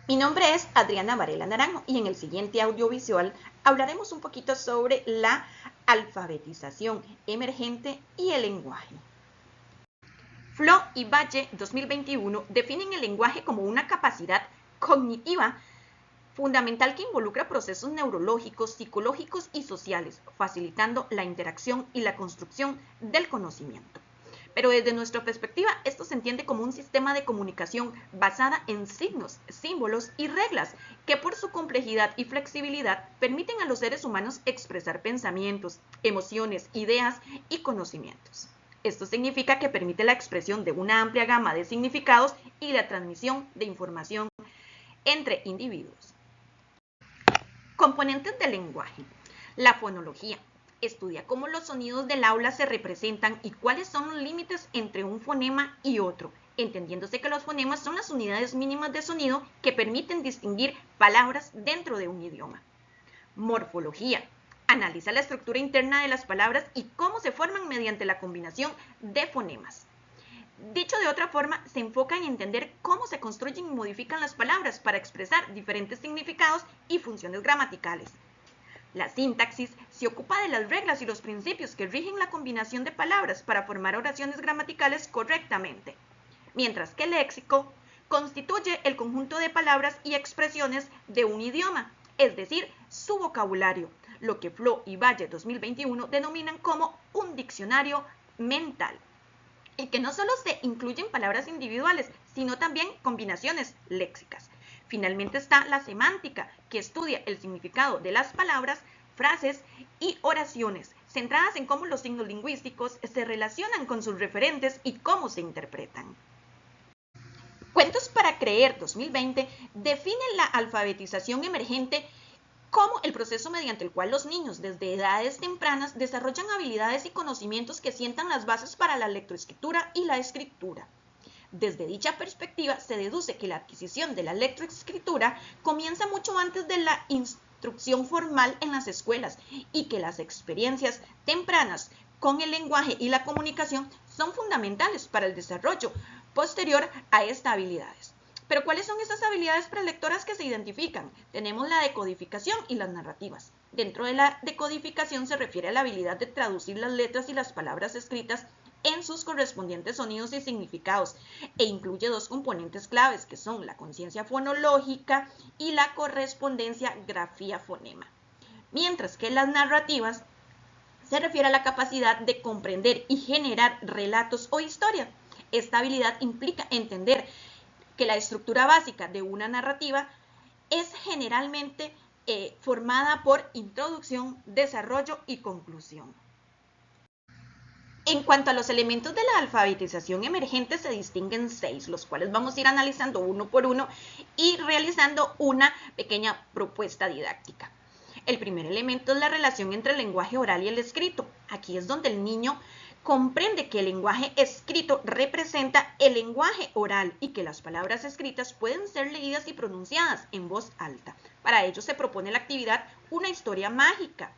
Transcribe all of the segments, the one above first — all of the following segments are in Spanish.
Mi nombre es Adriana Varela Naranjo y en el siguiente audiovisual hablaremos un poquito sobre la alfabetización emergente y el lenguaje. Flo y Valle 2021 definen el lenguaje como una capacidad cognitiva fundamental que involucra procesos neurológicos, psicológicos y sociales, facilitando la interacción y la construcción del conocimiento. Pero desde nuestra perspectiva, esto se entiende como un sistema de comunicación basada en signos, símbolos y reglas que por su complejidad y flexibilidad permiten a los seres humanos expresar pensamientos, emociones, ideas y conocimientos. Esto significa que permite la expresión de una amplia gama de significados y la transmisión de información entre individuos. Componentes del lenguaje. La fonología. Estudia cómo los sonidos del aula se representan y cuáles son los límites entre un fonema y otro, entendiéndose que los fonemas son las unidades mínimas de sonido que permiten distinguir palabras dentro de un idioma. Morfología. Analiza la estructura interna de las palabras y cómo se forman mediante la combinación de fonemas. Dicho de otra forma, se enfoca en entender cómo se construyen y modifican las palabras para expresar diferentes significados y funciones gramaticales. La sintaxis se ocupa de las reglas y los principios que rigen la combinación de palabras para formar oraciones gramaticales correctamente, mientras que el léxico constituye el conjunto de palabras y expresiones de un idioma, es decir, su vocabulario, lo que Flo y Valle 2021 denominan como un diccionario mental, y que no solo se incluyen palabras individuales, sino también combinaciones léxicas. Finalmente está la semántica, que estudia el significado de las palabras, frases y oraciones, centradas en cómo los signos lingüísticos se relacionan con sus referentes y cómo se interpretan. Cuentos para Creer 2020 define la alfabetización emergente como el proceso mediante el cual los niños desde edades tempranas desarrollan habilidades y conocimientos que sientan las bases para la lectoescritura y la escritura. Desde dicha perspectiva, se deduce que la adquisición de la lectoescritura comienza mucho antes de la instrucción formal en las escuelas y que las experiencias tempranas con el lenguaje y la comunicación son fundamentales para el desarrollo posterior a estas habilidades. Pero ¿cuáles son esas habilidades prelectoras que se identifican? Tenemos la decodificación y las narrativas. Dentro de la decodificación se refiere a la habilidad de traducir las letras y las palabras escritas en sus correspondientes sonidos y significados, e incluye dos componentes claves que son la conciencia fonológica y la correspondencia grafía-fonema. Mientras que las narrativas se refiere a la capacidad de comprender y generar relatos o historia. Esta habilidad implica entender que la estructura básica de una narrativa es generalmente formada por introducción, desarrollo y conclusión. En cuanto a los elementos de la alfabetización emergente, se distinguen 6, los cuales vamos a ir analizando uno por uno y realizando una pequeña propuesta didáctica. El primer elemento es la relación entre el lenguaje oral y el escrito. Aquí es donde el niño comprende que el lenguaje escrito representa el lenguaje oral y que las palabras escritas pueden ser leídas y pronunciadas en voz alta. Para ello se propone la actividad Una historia mágica.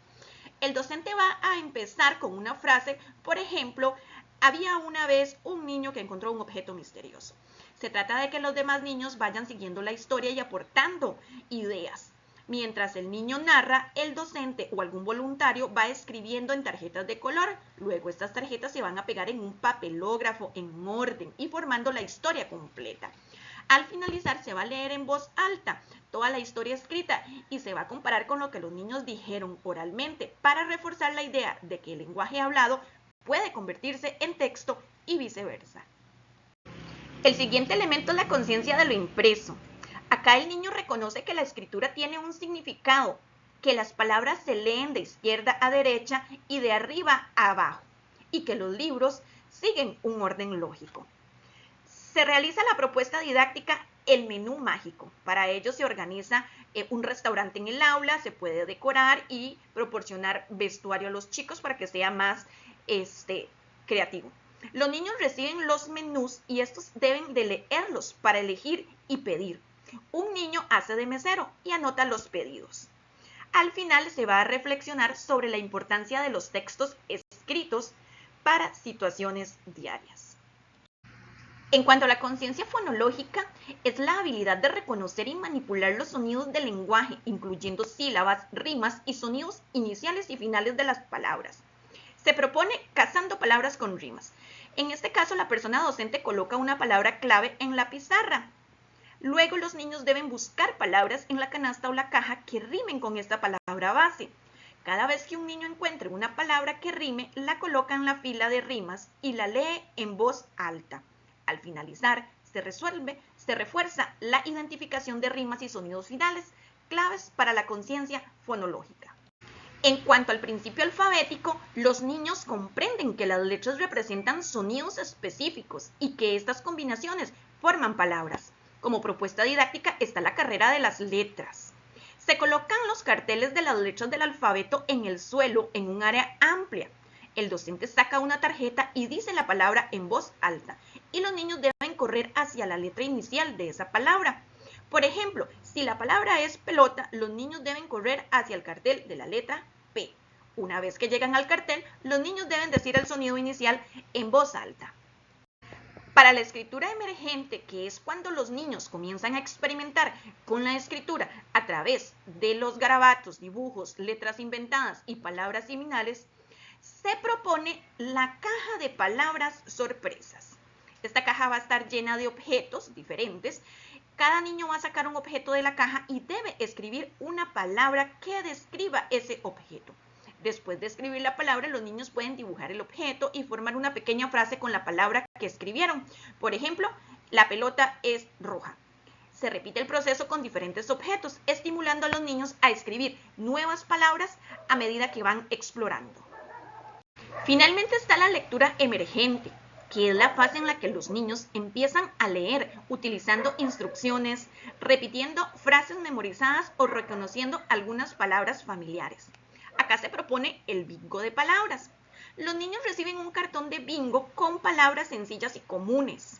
El docente va a empezar con una frase, por ejemplo, había una vez un niño que encontró un objeto misterioso. Se trata de que los demás niños vayan siguiendo la historia y aportando ideas. Mientras el niño narra, el docente o algún voluntario va escribiendo en tarjetas de color. Luego estas tarjetas se van a pegar en un papelógrafo en orden y formando la historia completa. Al finalizar se va a leer en voz alta toda la historia escrita y se va a comparar con lo que los niños dijeron oralmente para reforzar la idea de que el lenguaje hablado puede convertirse en texto y viceversa. El siguiente elemento es la conciencia de lo impreso. Acá el niño reconoce que la escritura tiene un significado, que las palabras se leen de izquierda a derecha y de arriba a abajo, y que los libros siguen un orden lógico. Se realiza la propuesta didáctica El menú mágico. Para ello se organiza un restaurante en el aula, se puede decorar y proporcionar vestuario a los chicos para que sea más creativo. Los niños reciben los menús y estos deben de leerlos para elegir y pedir. Un niño hace de mesero y anota los pedidos. Al final se va a reflexionar sobre la importancia de los textos escritos para situaciones diarias. En cuanto a la conciencia fonológica, es la habilidad de reconocer y manipular los sonidos del lenguaje, incluyendo sílabas, rimas y sonidos iniciales y finales de las palabras. Se propone cazando palabras con rimas. En este caso, la persona docente coloca una palabra clave en la pizarra. Luego, los niños deben buscar palabras en la canasta o la caja que rimen con esta palabra base. Cada vez que un niño encuentre una palabra que rime, la coloca en la fila de rimas y la lee en voz alta. Al finalizar, se refuerza la identificación de rimas y sonidos finales, claves para la conciencia fonológica. En cuanto al principio alfabético, los niños comprenden que las letras representan sonidos específicos y que estas combinaciones forman palabras. Como propuesta didáctica está la carrera de las letras. Se colocan los carteles de las letras del alfabeto en el suelo en un área amplia. El docente saca una tarjeta y dice la palabra en voz alta y los niños deben correr hacia la letra inicial de esa palabra. Por ejemplo, si la palabra es pelota, los niños deben correr hacia el cartel de la letra P. Una vez que llegan al cartel, los niños deben decir el sonido inicial en voz alta. Para la escritura emergente, que es cuando los niños comienzan a experimentar con la escritura a través de los garabatos, dibujos, letras inventadas y palabras similares, se propone la caja de palabras sorpresas. Esta caja va a estar llena de objetos diferentes. Cada niño va a sacar un objeto de la caja y debe escribir una palabra que describa ese objeto. Después de escribir la palabra, los niños pueden dibujar el objeto y formar una pequeña frase con la palabra que escribieron. Por ejemplo, la pelota es roja. Se repite el proceso con diferentes objetos, estimulando a los niños a escribir nuevas palabras a medida que van explorando. Finalmente está la lectura emergente, que es la fase en la que los niños empiezan a leer utilizando instrucciones, repitiendo frases memorizadas o reconociendo algunas palabras familiares. Acá se propone el bingo de palabras. Los niños reciben un cartón de bingo con palabras sencillas y comunes.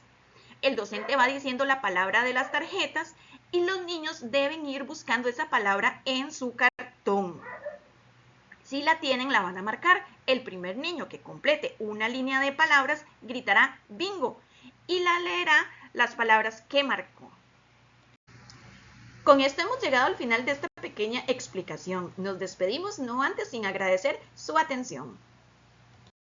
El docente va diciendo la palabra de las tarjetas y los niños deben ir buscando esa palabra en su cartón. Si la tienen, la van a marcar. El primer niño que complete una línea de palabras gritará bingo y la leerá las palabras que marcó. Con esto hemos llegado al final de esta pequeña explicación. Nos despedimos no antes sin agradecer su atención.